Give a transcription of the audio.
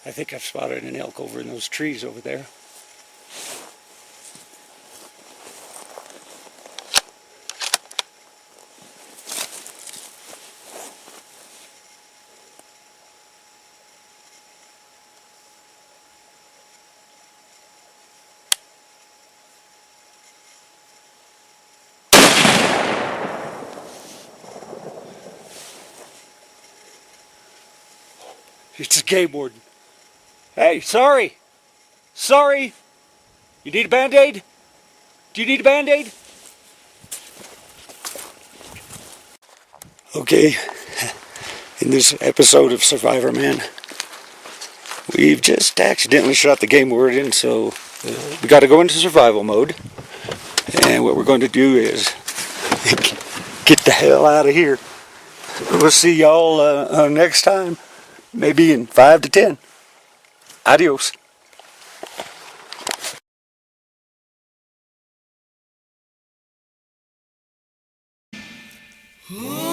I think I've spotted an elk over in those trees over there. It's a game warden. Hey, sorry. Sorry. You need a Band-Aid? Do you need a Band-Aid? Okay, in this episode of Survivor Man, we've just accidentally shot the game warden, so we got to go into survival mode. And what we're going to do is get the hell out of here. We'll see y'all next time, maybe in 5 to 10. Adios. Oh.